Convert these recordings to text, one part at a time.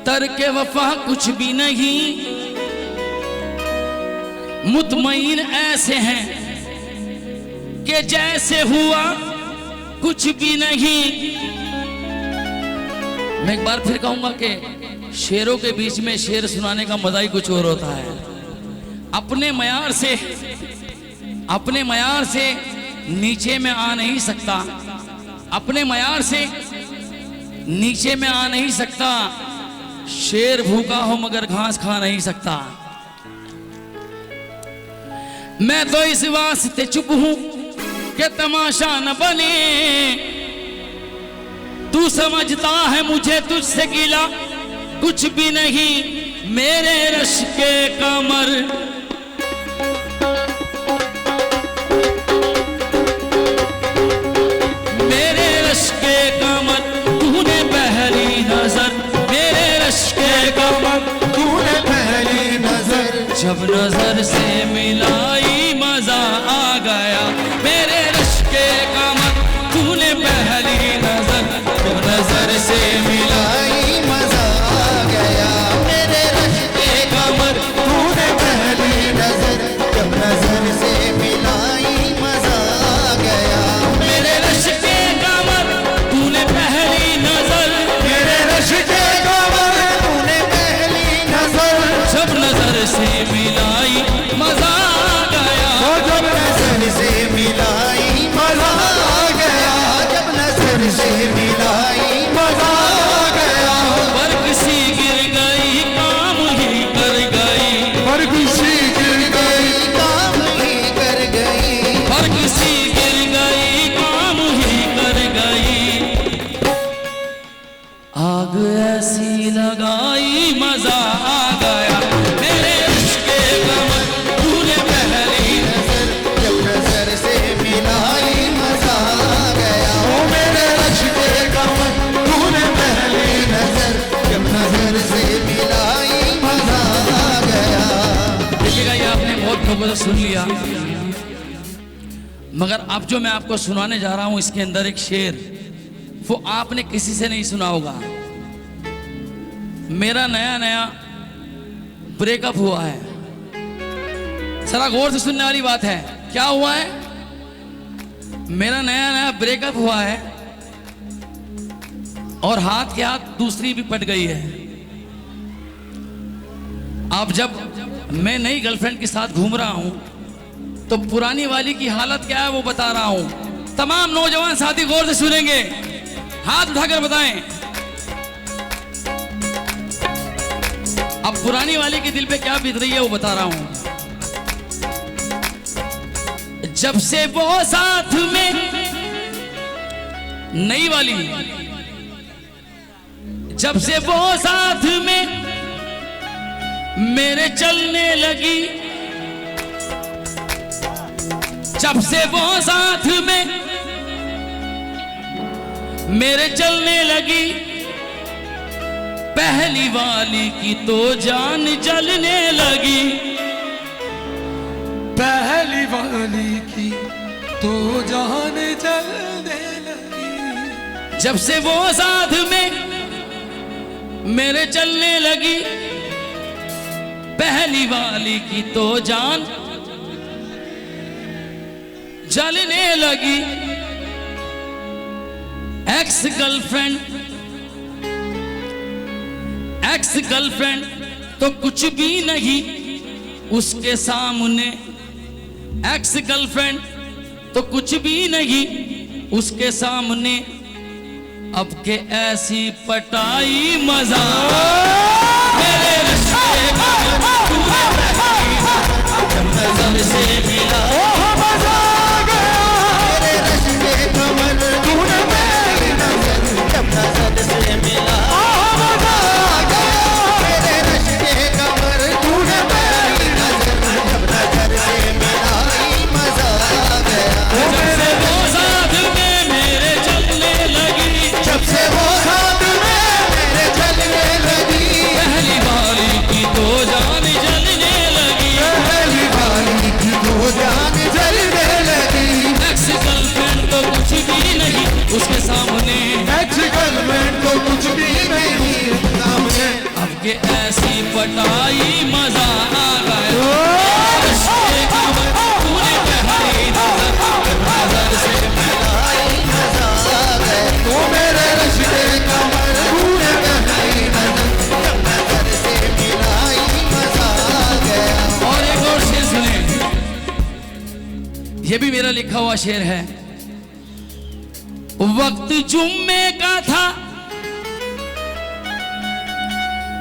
तरके वफा कुछ भी नहीं, मुतमईन ऐसे हैं कि जैसे हुआ कुछ भी नहीं। मैं एक बार फिर कहूंगा कि शेरों के बीच में शेर सुनाने का मजा ही कुछ और होता है। अपने मयार से नीचे में आ नहीं सकता, अपने मयार से नीचे में आ नहीं सकता। शेर भूखा हो मगर घास खा नहीं सकता। मैं तो इस वास्ते चुप हूं कि तमाशा न बने, तू समझता है मुझे तुझसे गिला कुछ भी नहीं। मेरे रश के कमर मेरे रश के कमर तूने पहली नजर, मेरे रश के कमर तूने पहली नजर, जब नजर से मिलाई मजा आ गया। मेरे रश के कमर तूने पहली नजर, जब नजर से मिलाई मजा आ गया। मेरे रश के कमर तूने पहली नजर, जब नजर से मिलाई मजा आ गया। मेरे रश के कमर तूने पहली नजर, मेरे रश के कमर तूने पहली नजर, जब नजर से मिलाई मजा आ गया। जब नजर से मिलाई मजा आ गया। जब नजर से मिलाई मजा आ गया। बर्क सी गिर गई काम ही कर गई, बर्क सी गिर गई काम ही कर गई। बर्क सी गिर गई काम ही कर गई। आग ऐसी लगाई मजा आ गया। मेरे रश के कमर तूने पहली नजर, जब नजर से मिलाई मजा आ गया। ओ मेरे रश के कमर तूने पहली नजर, जब नजर से मिलाई मजा आ गया। देखिएगा, ये आपने बहुत लोगों से सुन लिया, मगर अब जो मैं आपको सुनाने जा रहा हूं इसके अंदर एक शेर वो आपने किसी से नहीं सुना होगा। मेरा नया नया ब्रेकअप हुआ है। जरा गौर से सुनने वाली बात है। क्या हुआ है? मेरा नया नया ब्रेकअप हुआ है और हाथ के हाथ दूसरी भी पट गई है। अब जब मैं नई गर्लफ्रेंड के साथ घूम रहा हूं तो पुरानी वाली की हालत क्या है वो बता रहा हूं। तमाम नौजवान साथी गौर से सुनेंगे, हाथ उठाकर बताएं। अब पुरानी वाली के दिल पे क्या बीत रही है वो बता रहा हूं। जब से वो साथ में नई वाली, जब से वो साथ में मेरे चलने लगी, जब से वो साथ में मेरे चलने लगी, पहली वाली की तो जान जलने लगी। पहली वाली की तो जान जलने लगी। जब से वो साथ में मेरे चलने लगी, पहली वाली की तो जान जलने लगी। एक्स गर्लफ्रेंड तो कुछ भी नहीं उसके सामने, एक्स गर्लफ्रेंड तो कुछ भी नहीं उसके सामने। अब के ऐसी पटाई मजा मेरे रश्ते नजर से मिला मजा आ गया। मेरे रश के कमर तूने पहली नजर, जब नजर से मिला मजा आ गया। मेरे रश के कमर तूने पहली नजर, जब नजर से मिलाई मजा आ गया। जब से वो साथ में मेरे चलने लगी, जब से वो साथ में मेरे चलने लगी, पहली वाली की तो जान जलने लगी। पहली वाली की तो ऐसी पटाई मजा आ गया। रश्के कमर तूने पहली नजर से मिलाई मजा आ गया। तू मेरे रश्के कमर तूने पहली नजर से मिलाई मजा आ गया। और एक और शेर सुने, ये भी मेरा लिखा हुआ शेर है। वक्त जुम्मे का था,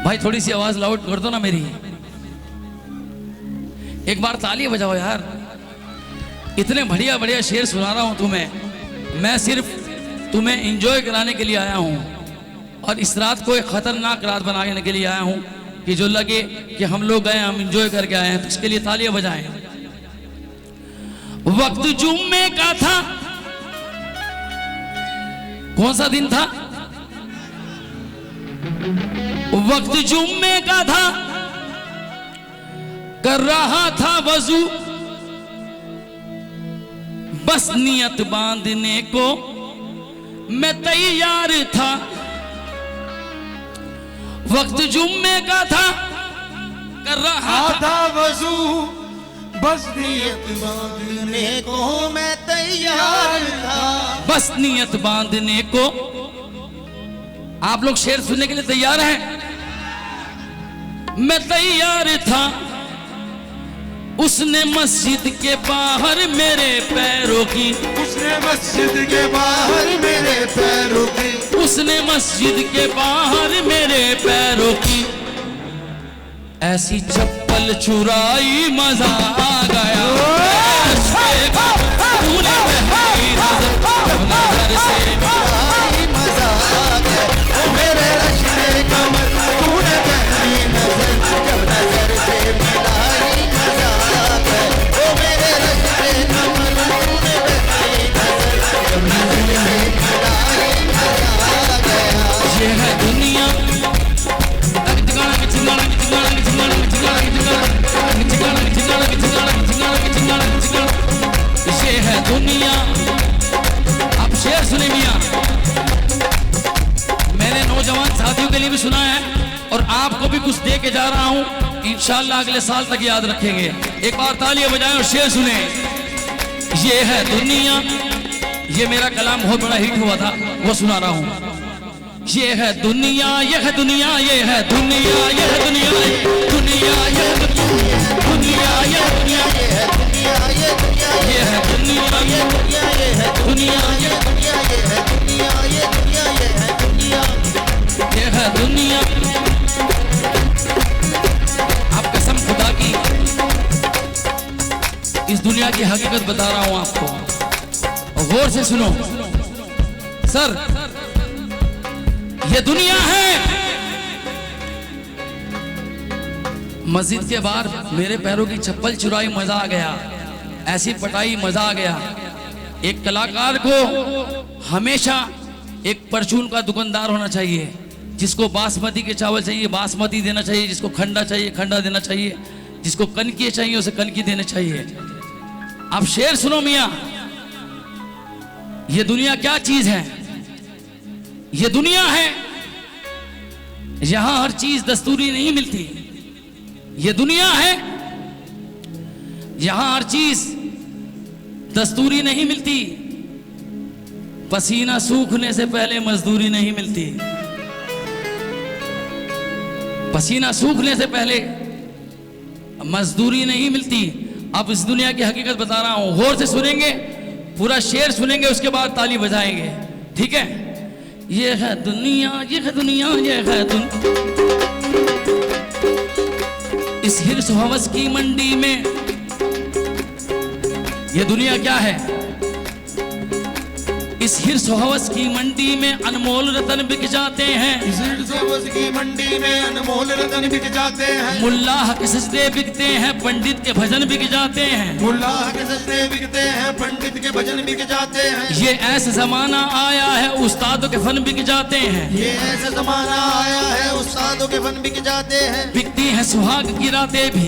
भाई थोड़ी सी आवाज लाउड कर दो ना मेरी, एक बार ताली बजाओ यार। इतने बढ़िया बढ़िया शेर सुना रहा हूं तुम्हें, मैं सिर्फ तुम्हें एंजॉय कराने के लिए आया हूं और इस रात को एक खतरनाक रात बनाने के लिए आया हूं कि जो लगे कि हम लोग गए, हम एंजॉय करके आए हैं, तो इसके लिए तालियां बजाएं। वक्त जुम्मे का था, कौन सा दिन था? वक्त जुम्मे का था, कर रहा था वजू, बस नियत बांधने को मैं तैयार था। वक्त जुम्मे का था, कर रहा था वजू, बस नियत बांधने को मैं तैयार था। बस नियत बांधने को। आप लोग शेर सुनने के लिए तैयार हैं? मैं तैयार था। उसने मस्जिद के बाहर मेरे पैरों की, उसने मस्जिद के बाहर मेरे पैरों की, उसने मस्जिद के बाहर मेरे पैरों की ऐसी चप्पल चुराई मजा आ गया। तूने पहली नजर से मिलाई मजा आ गया। ओ मेरे रश्के कमर तूने पहली नजर, जब नजर से मिलाई मजा आ गया। ओ मेरे रश्के कमर तूने पहली नजर, जब नजर से मिलाई मजा आ गया। ये है दुनिया, ये है दुनिया। अब शेर सुने मियां, मैंने नौजवान साथियों के लिए भी सुना है और आपको भी कुछ दे के जा रहा हूं, इंशाअल्लाह अगले साल तक याद रखेंगे। एक बार तालियां बजाएं और शेर सुने। ये है दुनिया, ये मेरा कलाम बहुत बड़ा हिट हुआ था, वो सुना रहा हूं। ये है दुनिया, ये है दुनिया, ये है दुनिया, ये है दुनिया, दुनिया, ये है दुनिया, दुनिया, ये है दुनिया, ये है दुनिया, ये दुनिया, ये है दुनिया, ये दुनिया, ये है दुनिया, दुनिया, ये है दुनिया, ये दुनिया, ये है दुनिया, ये है दुनिया। आप कसम खुदा की इस दुनिया की हकीकत बता रहा हूं आपको, और गौर से सुनो। सर, ये दुनिया है। मस्जिद के बाहर मेरे पैरों की चप्पल चुराई मजा आ गया, ऐसी पटाई मजा आ गया। एक कलाकार को हमेशा एक परचून का दुकानदार होना चाहिए, जिसको बासमती के चावल चाहिए बासमती देना चाहिए, जिसको खंडा चाहिए खंडा देना चाहिए, जिसको कनकी चाहिए उसे कनकी देने चाहिए। अब शेर सुनो मियां, ये दुनिया क्या चीज है? ये दुनिया है, यहां हर चीज दस्तूरी नहीं मिलती। ये दुनिया है, यहां हर चीज दस्तूरी नहीं मिलती। पसीना सूखने से पहले मजदूरी नहीं मिलती। पसीना सूखने से पहले मजदूरी नहीं मिलती। अब इस दुनिया की हकीकत बता रहा हूं, गौर से सुनेंगे, पूरा शेर सुनेंगे, उसके बाद ताली बजाएंगे, ठीक है? ये है दुनिया, ये है दुनिया, ये है इस हिर्स हवस की मंडी में ये दुनिया क्या है? इस हिर्स हवस की मंडी में अनमोल रतन बिक जाते हैं। इस हिर्स हवस की मंडी में अनमोल रतन बिक जाते हैं। मुल्लाह के सजदे बिकते हैं, पंडित के भजन बिक जाते हैं। मुल्लाह के सजदे बिकते हैं, पंडित के भजन बिक जाते हैं। ये ऐसा जमाना आया है, उस्तादों के फन बिक जाते हैं। ये ऐसा जमाना आया है, उस्तादों के फन बिक जाते हैं। बिकती हैं सुहाग की रातें भी,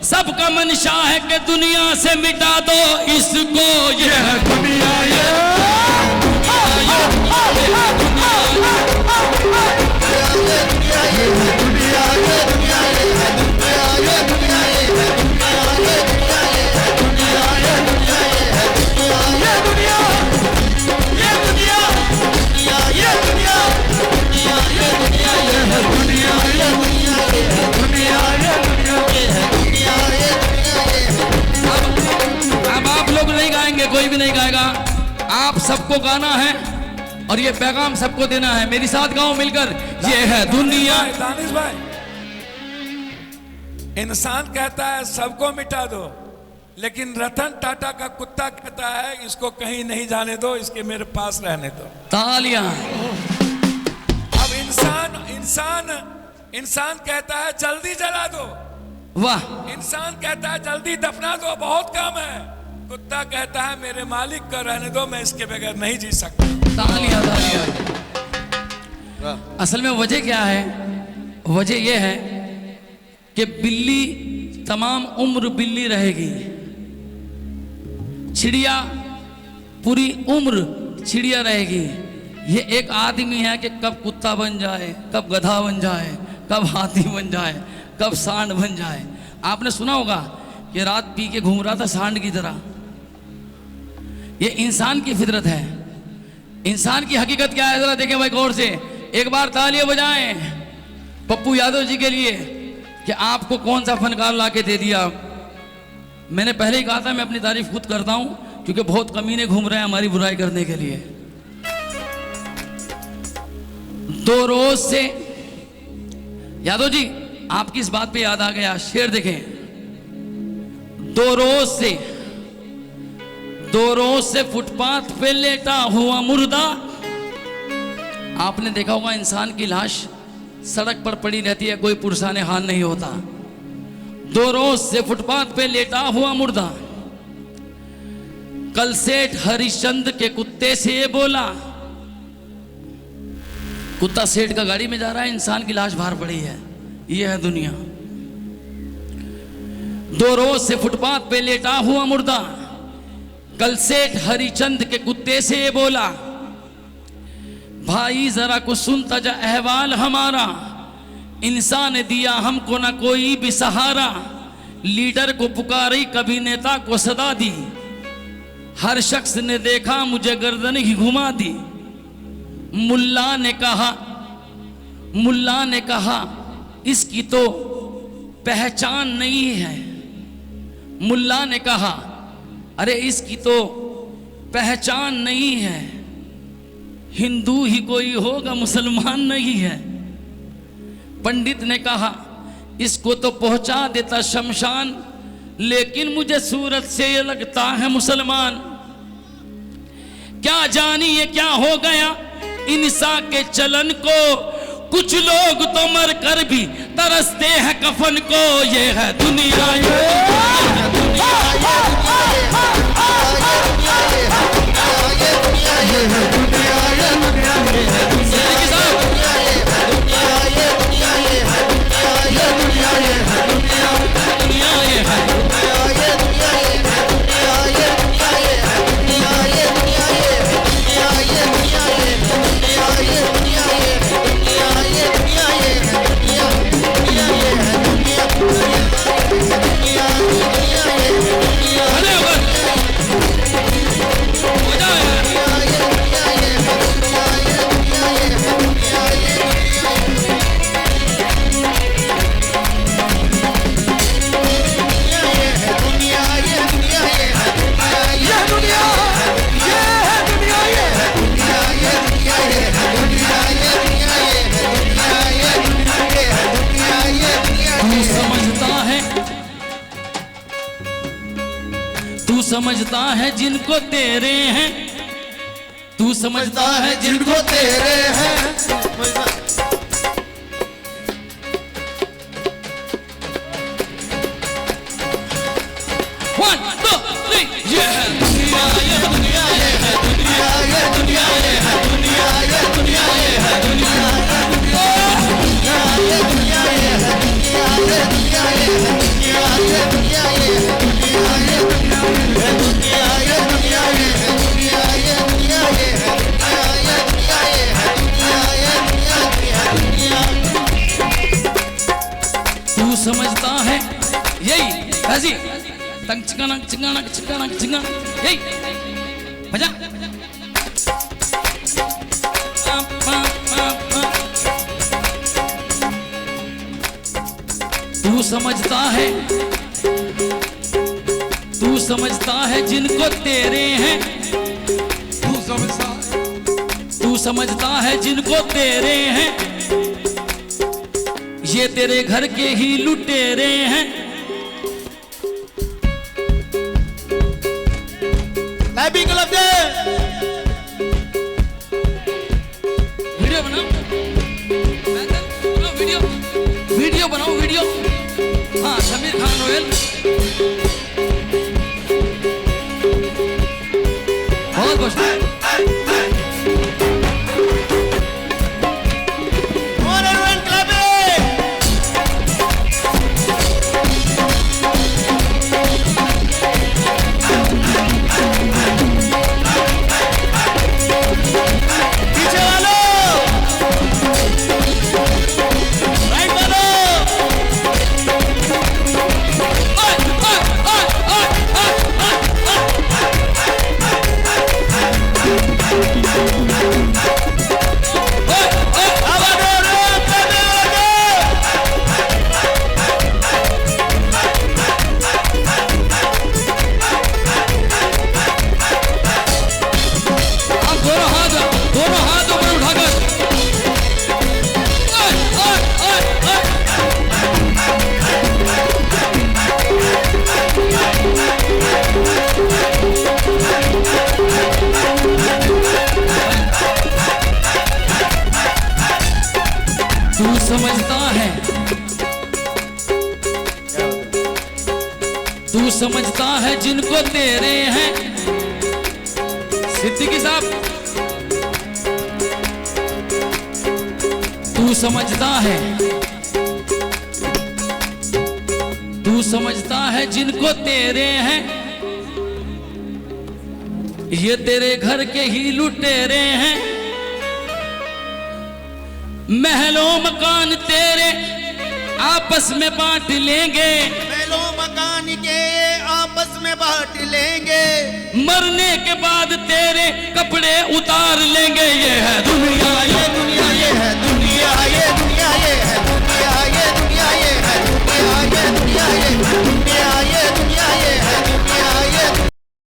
सबका मंशा है कि दुनिया से मिटा दो इसको, ये है दुनिया, ये कोई भी नहीं गाएगा, आप सबको गाना है और ये पैगाम सबको देना है। मेरी साथ गाओ मिलकर, ये है दुनिया। दानिश भाई, इंसान कहता है सबको मिटा दो, लेकिन रतन टाटा का कुत्ता कहता है इसको कहीं नहीं जाने दो, इसके मेरे पास रहने दो। तालियां। अब इंसान कहता है जल्दी जला दो, वाह। इंसान कहता है जल्दी दफना दो, बहुत काम है। कुत्ता कहता है मेरे मालिक का रहने दो, मैं इसके बगैर नहीं जी सकता। तालियां, तालियां। असल में वजह क्या है? वजह यह है कि बिल्ली तमाम उम्र बिल्ली रहेगी, चिड़िया पूरी उम्र चिड़िया रहेगी। ये एक आदमी है कि कब कुत्ता बन जाए, कब गधा बन जाए, कब हाथी बन जाए, कब सांड बन जाए। आपने सुना होगा कि रात पी के घूम रहा था सांड की तरह। ये इंसान की फितरत है। इंसान की हकीकत क्या है जरा देखें भाई गौर से। एक बार तालियां बजाएं पप्पू यादव जी के लिए कि आपको कौन सा फनकार ला के दे दिया। मैंने पहले ही कहा था मैं अपनी तारीफ खुद करता हूं, क्योंकि बहुत कमीने घूम रहे हैं हमारी बुराई करने के लिए। 2 रोज से यादव जी आपकी इस बात पे याद आ गया, शेर देखें। 2 रोज से फुटपाथ पे लेटा हुआ मुर्दा। आपने देखा होगा इंसान की लाश सड़क पर पड़ी रहती है, कोई पुरसाने हाल नहीं होता। 2 रोज से फुटपाथ पे लेटा हुआ मुर्दा। कल सेठ हरिश्चंद्र के कुत्ते से ये बोला। कुत्ता सेठ का गाड़ी में जा रहा है, इंसान की लाश बाहर पड़ी है। यह है दुनिया। 2 रोज से फुटपाथ पे लेटा हुआ मुर्दा। कल सेठ हरिचंद के कुत्ते से ये बोला, भाई जरा कुछ सुनता जा अहवाल हमारा। इंसान ने दिया हमको ना कोई भी सहारा। लीडर को पुकारी कभी नेता को सदा दी। हर शख्स ने देखा मुझे गर्दन ही घुमा दी। मुल्ला ने कहा इसकी तो पहचान नहीं है। मुल्ला ने कहा अरे इसकी तो पहचान नहीं है। हिंदू ही कोई होगा मुसलमान नहीं है। पंडित ने कहा इसको तो पहुंचा देता शमशान, लेकिन मुझे सूरत से ये लगता है मुसलमान। क्या जानिए क्या हो गया इंसा के चलन को। कुछ लोग तो मर कर भी तरसते हैं कफन को। ये है दुनिया, समझता है जिनको तेरे हैं। तू समझता है जिनको तेरे हैं। One, 2, 3, ये है दुनिया, ये दुनिया, ये है दुनिया, ये दुनिया, ये है दुनिया, ये दुनिया, ये है दुनिया, ये दुनिया, ये दुनिया, ये है दुनिया, ये दुनिया, ये है दुनिया, ये ऐसी तंग चिकाना चिकाना चिकाना चिकाना यही मजा तू समझता है जिनको तेरे हैं, तू समझता है जिनको तेरे हैं, ये तेरे घर के ही लुटेरे हैं। वीडियो बनाओ, वीडियो बनाओ वीडियो। हाँ समीर खान रोयल बहुत बहुत तू समझता है जिनको तेरे हैं। सिद्दीकी साहब तू समझता है जिनको तेरे हैं, ये तेरे घर के ही लुटेरे हैं। महलों मकान तेरे आपस में बांट लेंगे, महलों मकान के आपस में बांट लेंगे, मरने के बाद तेरे कपड़े उतार लेंगे। ये है दुनिया।